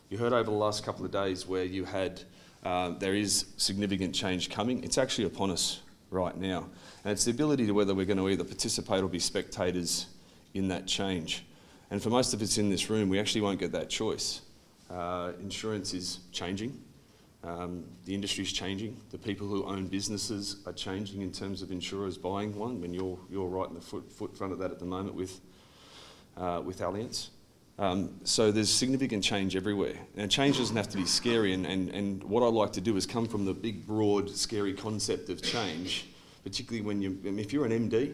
You heard over the last couple of days where you had, there is significant change coming. It's actually upon us right now. And it's the ability to whether we're going to either participate or be spectators in that change. And for most of us in this room, we actually won't get that choice. Insurance is changing. The industry's changing. The people who own businesses are changing in terms of insurers buying one. When you're right in the front of that at the moment with Allianz. So there's significant change everywhere. And change doesn't have to be scary. And what I like to do is come from the big, broad, scary concept of change, particularly when if you're an MD,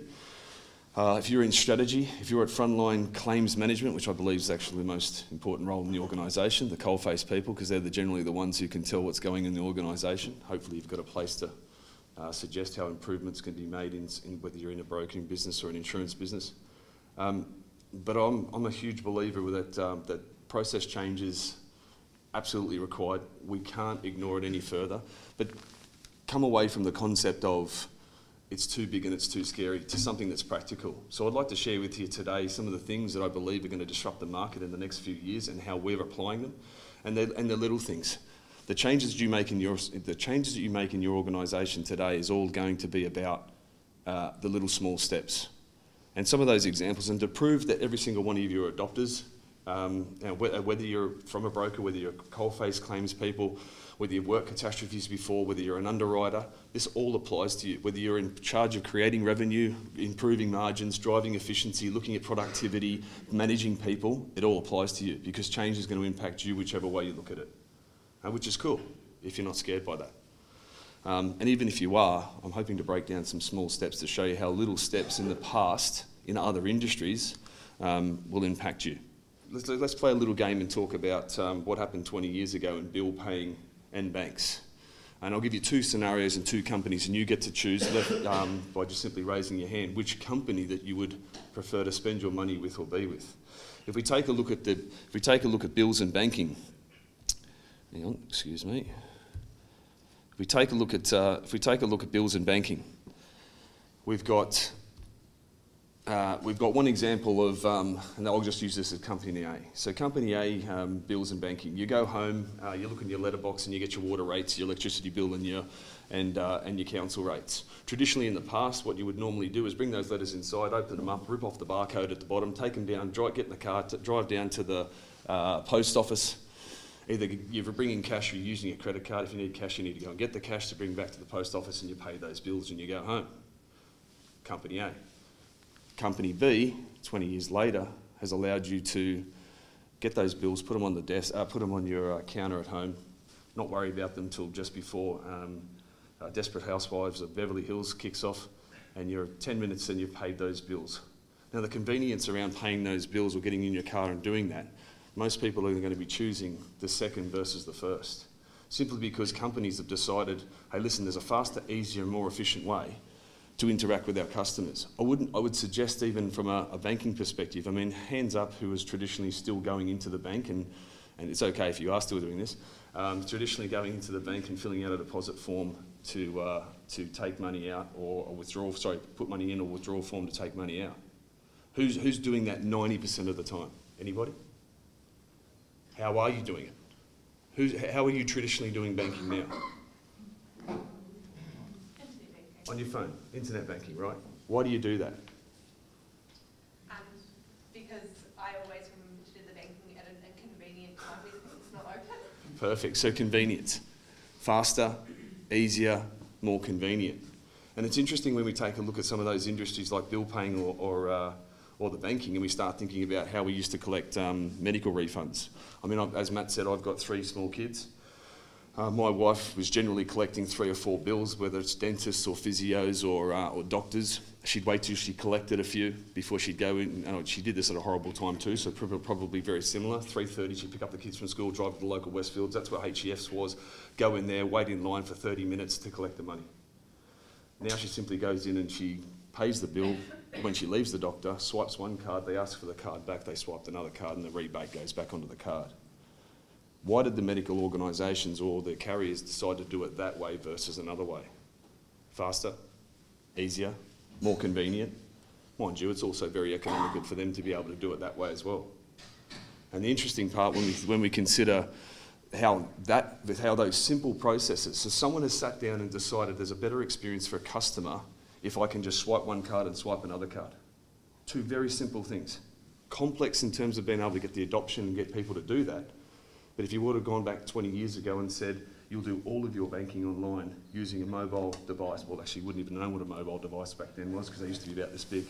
if you're in strategy, if you're at frontline claims management, which I believe is actually the most important role in the organisation, the coalface people, because they're generally the ones who can tell what's going in the organisation. Hopefully you've got a place to suggest how improvements can be made in whether you're in a broking business or an insurance business. But I'm a huge believer that process change is absolutely required. We can't ignore it any further. But come away from the concept of it's too big and it's too scary to something that's practical. So I'd like to share with you today some of the things that I believe are going to disrupt the market in the next few years and how we're applying them, and the little things. The changes that you make in your organisation today is all going to be about the little small steps. And some of those examples, and to prove that every single one of you are adopters, whether you're from a broker, whether you're coalface claims people, whether you've worked catastrophes before, whether you're an underwriter, this all applies to you. Whether you're in charge of creating revenue, improving margins, driving efficiency, looking at productivity, managing people, it all applies to you because change is going to impact you whichever way you look at it, which is cool if you're not scared by that. And even if you are, I'm hoping to break down some small steps to show you how little steps in the past in other industries will impact you. Let's play a little game and talk about what happened 20 years ago in bill paying and banks. And I'll give you two scenarios and two companies, and you get to choose by just simply raising your hand which company that you would prefer to spend your money with or be with. If we take a look at bills and banking, hang on, excuse me. If we take a look at bills and banking, we've got one example of, and I'll just use this as Company A. So Company A, bills and banking. You go home, you look in your letterbox and you get your water rates, your electricity bill and your council rates. Traditionally in the past, what you would normally do is bring those letters inside, open them up, rip off the barcode at the bottom, take them down, get in the car, drive down to the post office. Either you're bringing cash or you're using a credit card. If you need cash, you need to go and get the cash to bring back to the post office and you pay those bills and you go home. Company A. Company B, 20 years later, has allowed you to get those bills, put them on the desk, put them on your counter at home, not worry about them till just before Desperate Housewives of Beverly Hills kicks off, and you're 10 minutes and you've paid those bills. Now the convenience around paying those bills or getting in your car and doing that, most people are going to be choosing the second versus the first, simply because companies have decided, hey listen, there's a faster, easier, more efficient way to interact with our customers. I would suggest even from a banking perspective, I mean, hands up who is traditionally still going into the bank, and it's okay if you are still doing this, traditionally going into the bank and filling out a deposit form to take money out or put money in or withdrawal form to take money out. Who's doing that 90% of the time? Anybody? How are you doing it? How are you traditionally doing banking now? On your phone, internet banking, right? Why do you do that? Because I always remember to do the banking at a convenient time when it's not open. Perfect, so convenience. Faster, easier, more convenient. And it's interesting when we take a look at some of those industries like bill paying or the banking, and we start thinking about how we used to collect medical refunds. I mean, as Matt said, I've got 3 small kids. My wife was generally collecting 3 or 4 bills, whether it's dentists or physios or doctors. She'd wait till she collected a few before she'd go in. And she did this at a horrible time too, so probably very similar. 3:30, she'd pick up the kids from school, drive to the local Westfields. That's where HEFs was. Go in there, wait in line for 30 minutes to collect the money. Now she simply goes in and she pays the bill. When she leaves the doctor, swipes one card, they ask for the card back, they swiped another card and the rebate goes back onto the card. Why did the medical organisations or the carriers decide to do it that way versus another way? Faster, easier, more convenient. Mind you, it's also very economical for them to be able to do it that way as well. And the interesting part when we consider how those simple processes, so someone has sat down and decided there's a better experience for a customer if I can just swipe one card and swipe another card. Two very simple things. Complex in terms of being able to get the adoption and get people to do that. But if you would have gone back 20 years ago and said, you'll do all of your banking online using a mobile device, well, actually, you wouldn't even know what a mobile device back then was because they used to be about this big.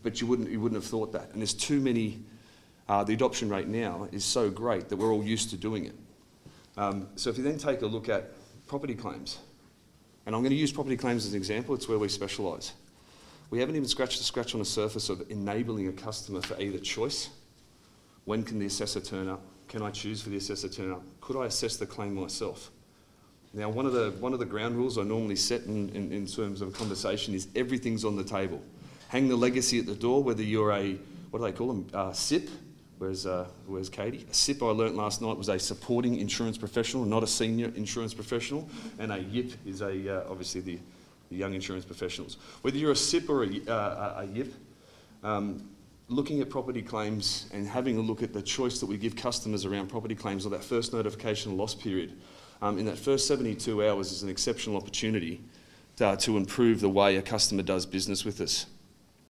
But you wouldn't have thought that. And there's too many, the adoption rate now is so great that we're all used to doing it. So if you then take a look at property claims, and I'm going to use property claims as an example, it's where we specialise. We haven't even scratched on the surface of enabling a customer for either choice. When can the assessor turn up? Can I choose for the assessor to turn up? Could I assess the claim myself? Now, one of the ground rules I normally set in terms of a conversation is everything's on the table. Hang the legacy at the door, whether you're a, what do they call them, SIP? Where's Katie? A SIP, I learnt last night, was a supporting insurance professional, not a senior insurance professional. And a YIP is obviously the young insurance professionals. Whether you're a SIP or a YIP, looking at property claims and having a look at the choice that we give customers around property claims or that first notification of loss period, in that first 72 hours is an exceptional opportunity to improve the way a customer does business with us.